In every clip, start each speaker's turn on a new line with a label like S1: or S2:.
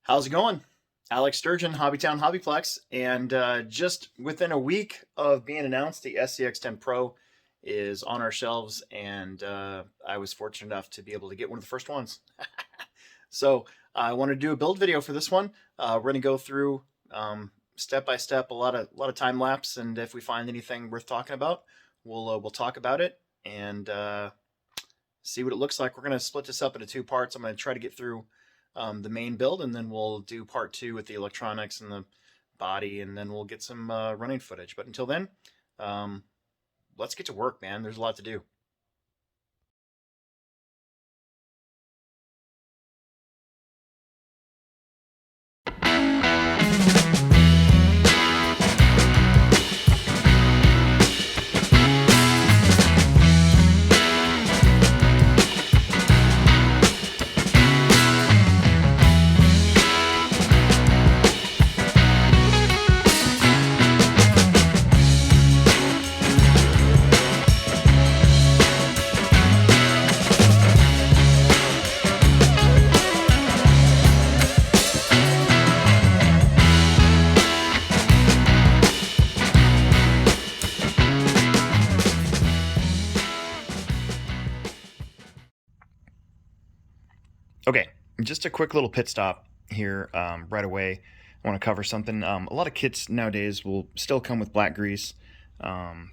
S1: How's it going? Alex Sturgeon, HobbyTown, HobbyPlex, and just within a week of being announced, the SCX10 Pro is on our shelves, and I was fortunate enough to be able to get one of the first ones. So I want to do a build video for this one. We're going to go through step by step, a lot of time lapse, and if we find anything worth talking about, we'll talk about it and see what it looks like. We're going to split this up into two parts. I'm going to try to get through the main build, and then we'll do part two with the electronics and the body, and then we'll get some running footage. But until then, let's get to work, man. There's a lot to do. Okay, just a quick little pit stop here right away. I want to cover something. A lot of kits nowadays will still come with black grease. All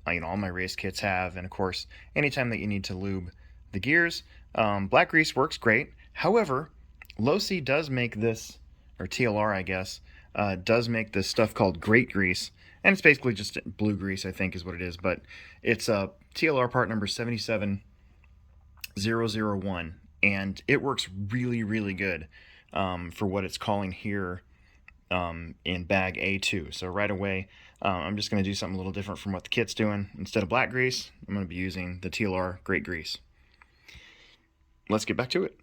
S1: my race kits have, and of course, anytime that you need to lube the gears, black grease works great. However, Losi does make this, or TLR, I guess, does make this stuff called great grease, and it's basically just blue grease, I think, is what it is. But it's TLR part number 77001. And it works really, really good for what it's calling here in bag A2. So right away, I'm just going to do something a little different from what the kit's doing. Instead of black grease, I'm going to be using the TLR Great Grease. Let's get back to it.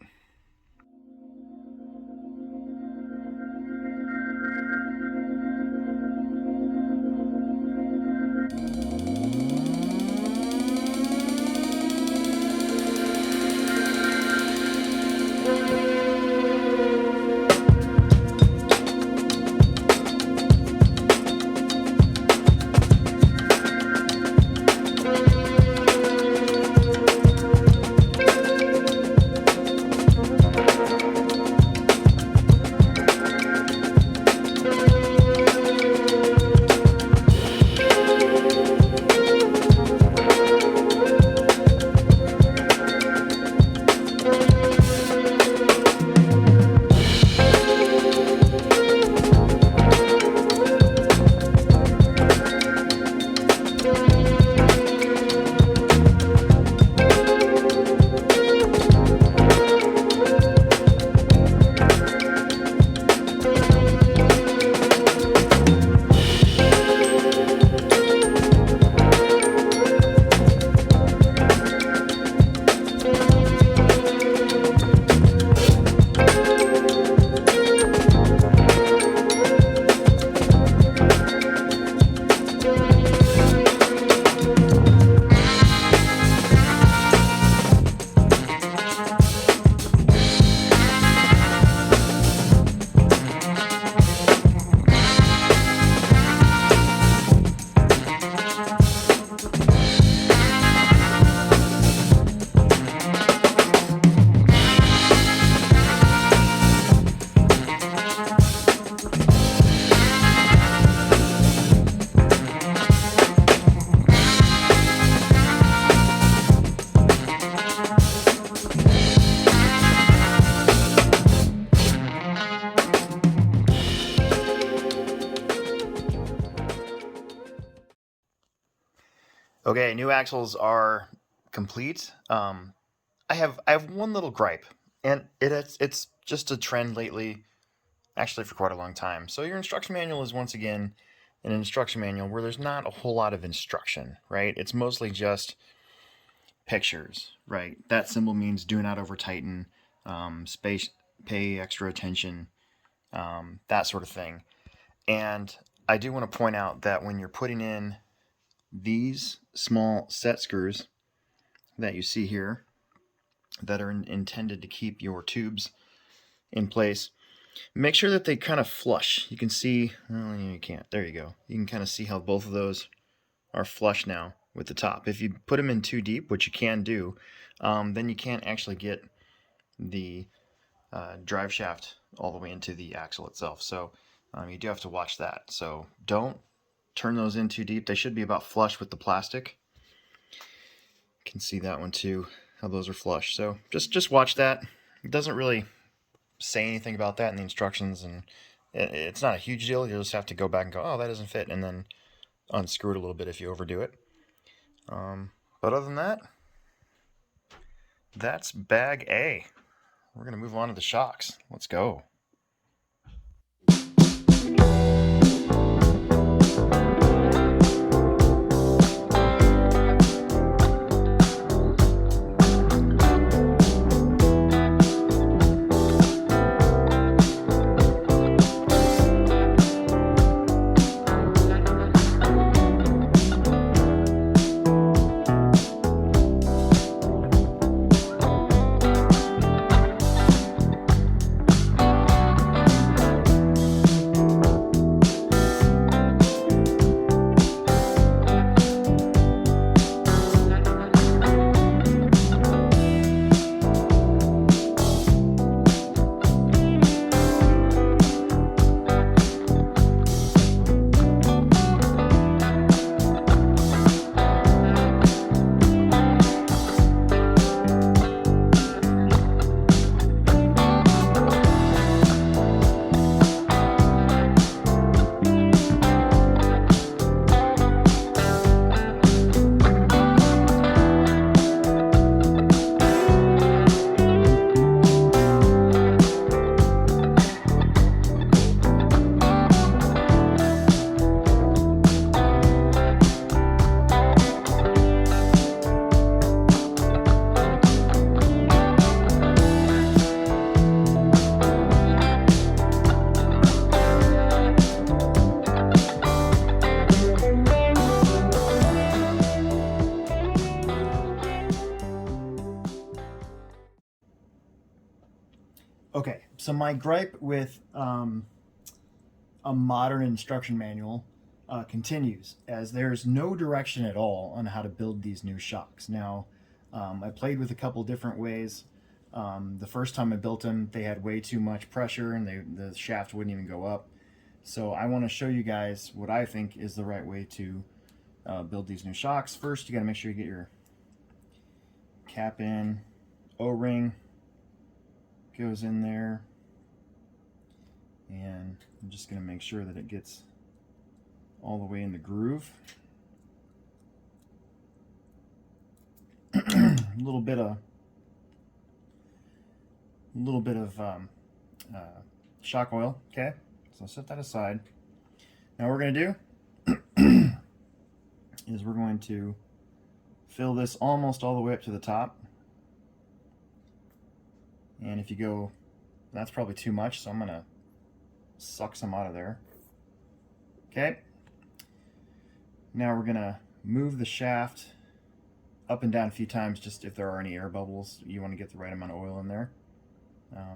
S1: Okay, new axles are complete. I have one little gripe, and it's just a trend lately, actually for quite a long time. So your instruction manual is once again an instruction manual where there's not a whole lot of instruction, right? It's mostly just pictures, right? That symbol means do not over tighten, space, pay extra attention, that sort of thing. And I do want to point out that when you're putting in these small set screws that you see here that are intended to keep your tubes in place, Make sure that they kind of flush. You can see, well, you can't. There you go. You can kind of see how both of those are flush now with the top. If you put them in too deep, which you can do, then you can't actually get the drive shaft all the way into the axle itself. So you do have to watch that. So don't turn those in too deep. They should be about flush with the plastic. You can see that one too, how those are flush. So just watch that. It doesn't really say anything about that in the instructions, and it's not a huge deal. You'll just have to go back and go, oh, that doesn't fit, and then unscrew it a little bit if you overdo it. But other than that, that's bag A. We're going to move on to the shocks. Let's go. Okay, so my gripe with a modern instruction manual continues, as there's no direction at all on how to build these new shocks. Now, I played with a couple different ways. The first time I built them, they had way too much pressure and the shaft wouldn't even go up. So I want to show you guys what I think is the right way to build these new shocks. First, you got to make sure you get your cap in, O-ring goes in there, and I'm just going to make sure that it gets all the way in the groove. A little bit of shock oil. Okay, so set that aside. Now what we're going to do is we're going to fill this almost all the way up to the top. And if you go, that's probably too much, so I'm going to suck some out of there. Okay. Now we're going to move the shaft up and down a few times, just if there are any air bubbles. You want to get the right amount of oil in there.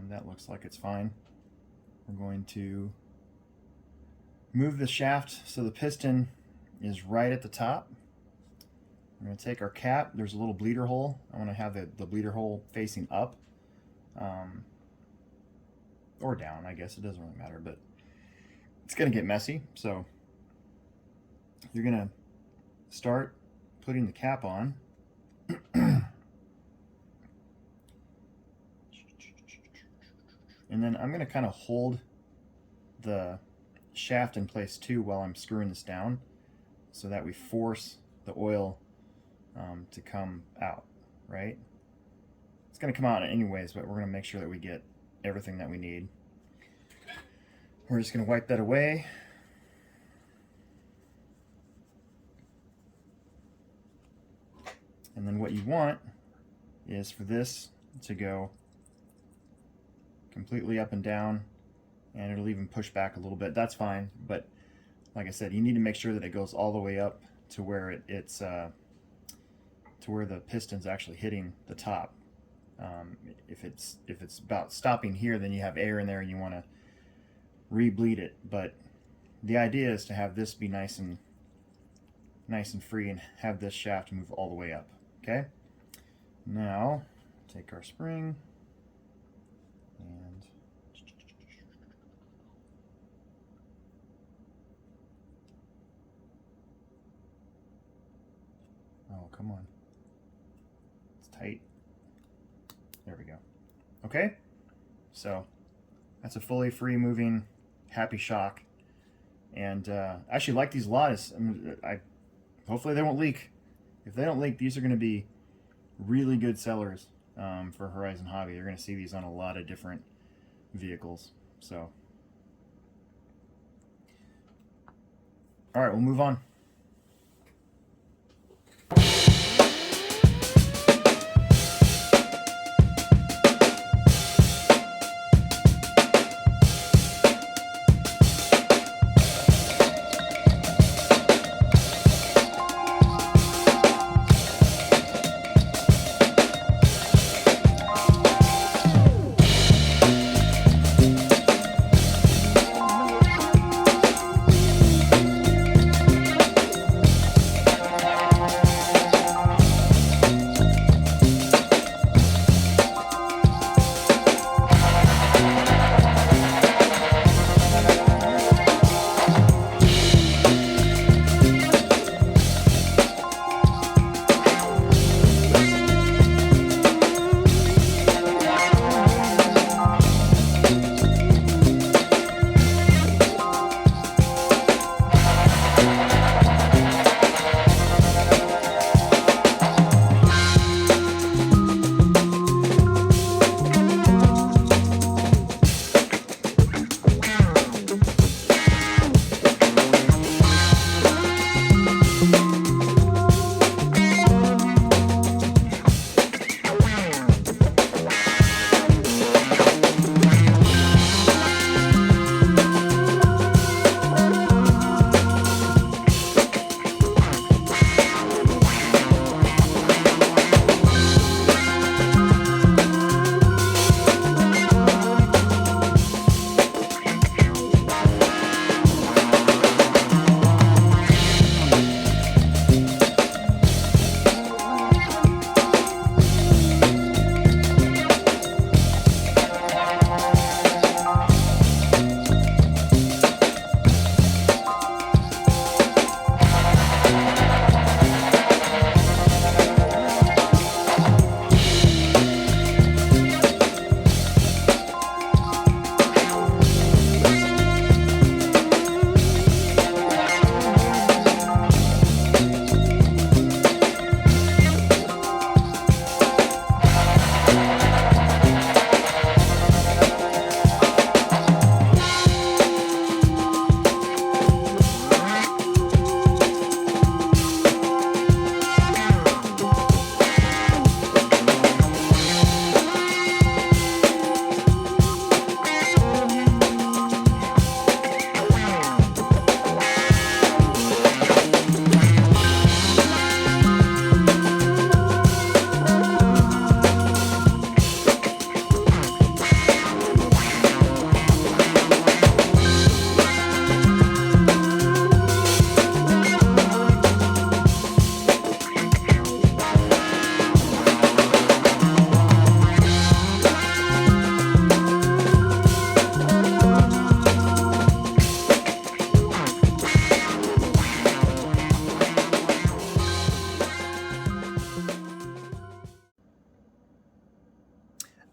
S1: That looks like it's fine. We're going to move the shaft so the piston is right at the top. We're going to take our cap. There's a little bleeder hole. I want to have the bleeder hole facing up. Or down, I guess. It doesn't really matter, but it's going to get messy. So you're going to start putting the cap on. And then I'm going to kind of hold the shaft in place too while I'm screwing this down, so that we force the oil to come out, right? It's going to come out anyways, but we're going to make sure that we get everything that we need. We're just going to wipe that away. And then what you want is for this to go completely up and down, and it'll even push back a little bit. That's fine, but like I said, you need to make sure that it goes all the way up to where it's to where the piston's actually hitting the top. If it's about stopping here, then you have air in there and you want to re-bleed it. But the idea is to have this be nice and free and have this shaft move all the way up. Okay? Now, take our spring and oh, come on. It's tight. There we go. Okay? So, that's a fully free moving happy shock. And I actually like these a lot. Hopefully they won't leak. If they don't leak, these are going to be really good sellers for Horizon Hobby. They're going to see these on a lot of different vehicles. So, all right, we'll move on.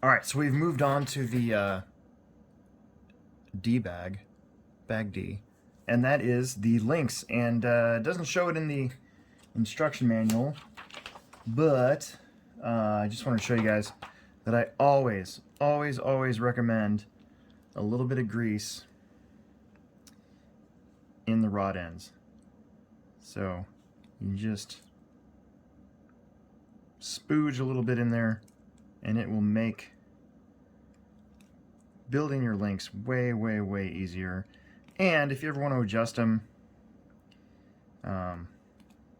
S1: All right, so we've moved on to the D bag, bag D, and that is the links. And it doesn't show it in the instruction manual, but I just want to show you guys that I always recommend a little bit of grease in the rod ends. So you just spooge a little bit in there, and it will make building your links way easier. And if you ever want to adjust them,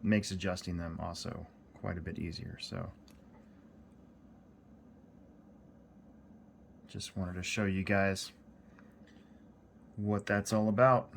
S1: makes adjusting them also quite a bit easier. So just wanted to show you guys what that's all about.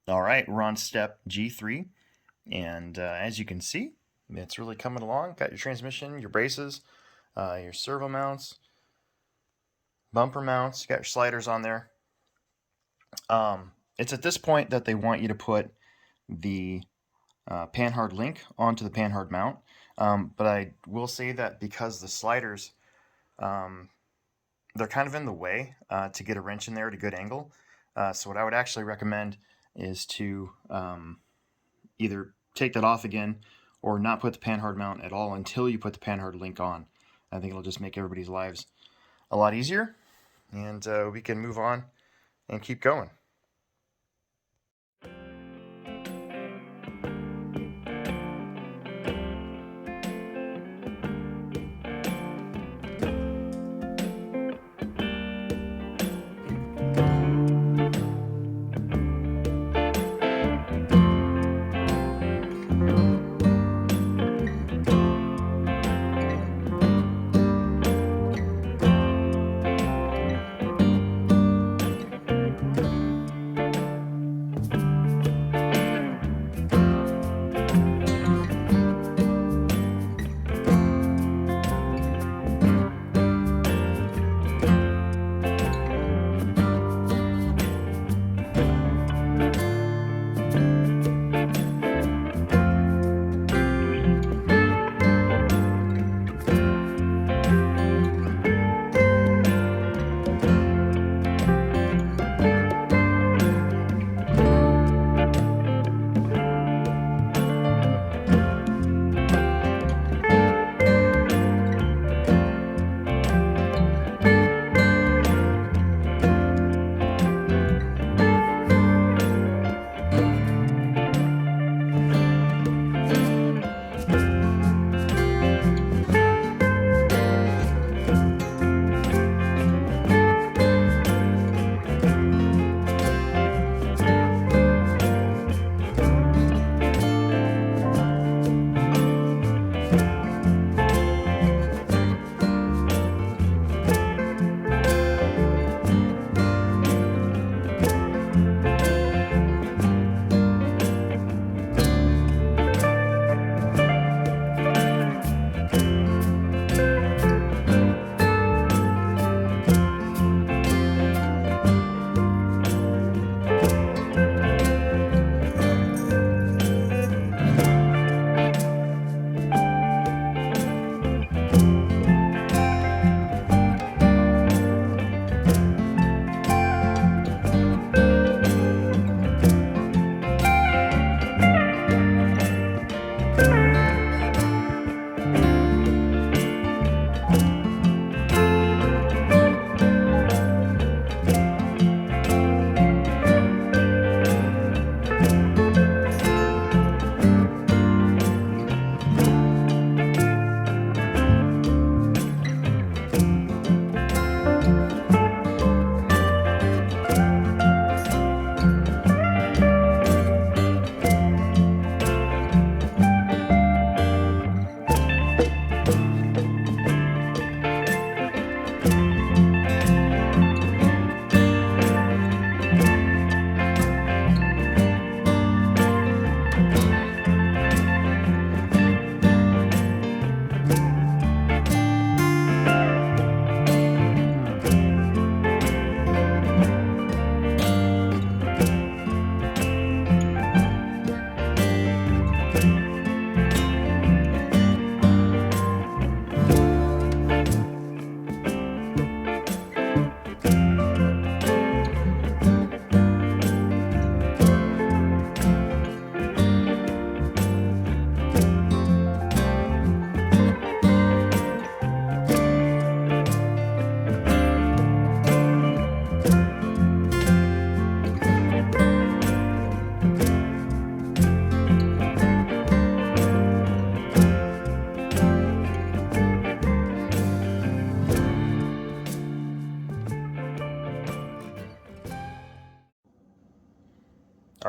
S1: All right, we're on step G3, and as you can see, it's really coming along. Got your transmission, your braces, your servo mounts, bumper mounts, you got your sliders on there. It's at this point that they want you to put the Panhard link onto the Panhard mount, but I will say that because the sliders, they're kind of in the way to get a wrench in there at a good angle. So what I would actually recommend is to either take that off again or not put the Panhard mount at all until you put the Panhard link on. I think it'll just make everybody's lives a lot easier, and we can move on and keep going.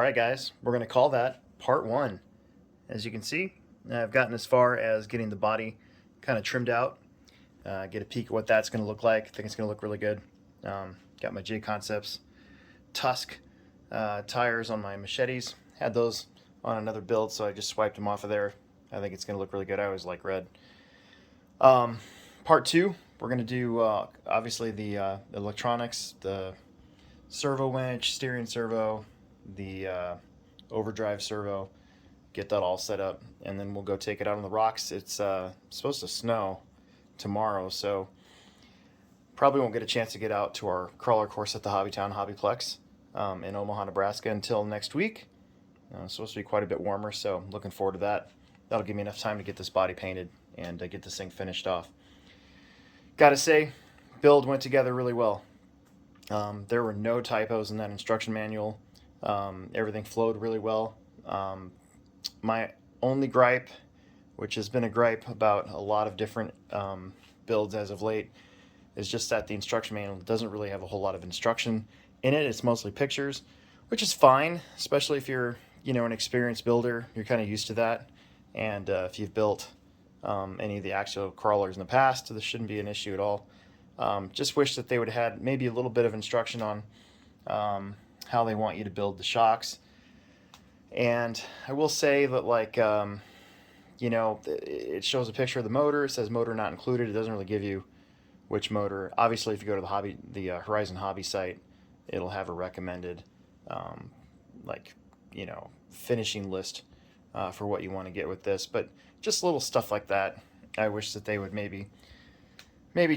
S1: right, guys, we're going to call that part 1. As you can see, I've gotten as far as getting the body kind of trimmed out. Get a peek at what that's going to look like. I think it's going to look really good. Got my J Concepts Tusk tires on my machetes. Had those on another build, so I just swiped them off of there. I think it's going to look really good. I always like red. Part 2, we're going to do obviously the electronics, the servo winch, steering servo, the overdrive servo, get that all set up, and then we'll go take it out on the rocks. It's supposed to snow tomorrow, so probably won't get a chance to get out to our crawler course at the HobbyTown HobbyPlex in Omaha, Nebraska until next week. It's supposed to be quite a bit warmer, so I'm looking forward to that. That'll give me enough time to get this body painted and get this thing finished off. Gotta say, build went together really well. There were no typos in that instruction manual. Everything flowed really well. My only gripe, which has been a gripe about a lot of different builds as of late, is just that the instruction manual doesn't really have a whole lot of instruction in it. It's mostly pictures, which is fine, especially if you're, an experienced builder. You're kind of used to that. And if you've built any of the Axial crawlers in the past, this shouldn't be an issue at all. Just wish that they would have had maybe a little bit of instruction on how they want you to build the shocks. And I will say that, it shows a picture of the motor. It says motor not included. It doesn't really give you which motor. Obviously, if you go to the Horizon Hobby site, it'll have a recommended, finishing list for what you want to get with this. But just little stuff like that, I wish that they would maybe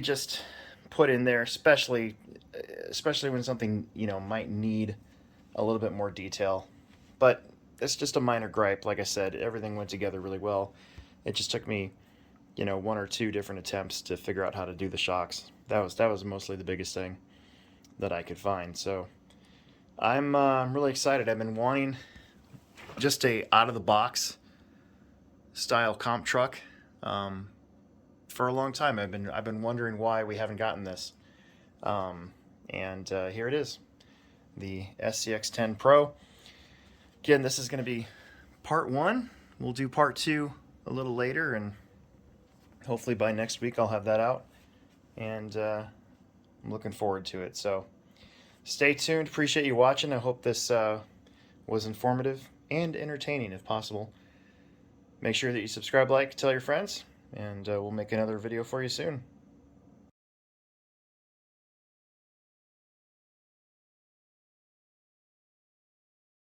S1: just put in there, especially when something might need a little bit more detail. But it's just a minor gripe. Like I said, everything went together really well. It just took me 1 or 2 different attempts to figure out how to do the shocks. That was mostly the biggest thing that I could find. So I'm really excited. I've been wanting just a out of the box style comp truck for a long time. I've been wondering why we haven't gotten this, and here it is, the SCX10 Pro. Again, this is going to be part 1. We'll do part 2 a little later, and hopefully by next week I'll have that out, and I'm looking forward to it. So stay tuned. Appreciate you watching. I hope this was informative and entertaining if possible. Make sure that you subscribe, like, tell your friends, and we'll make another video for you soon.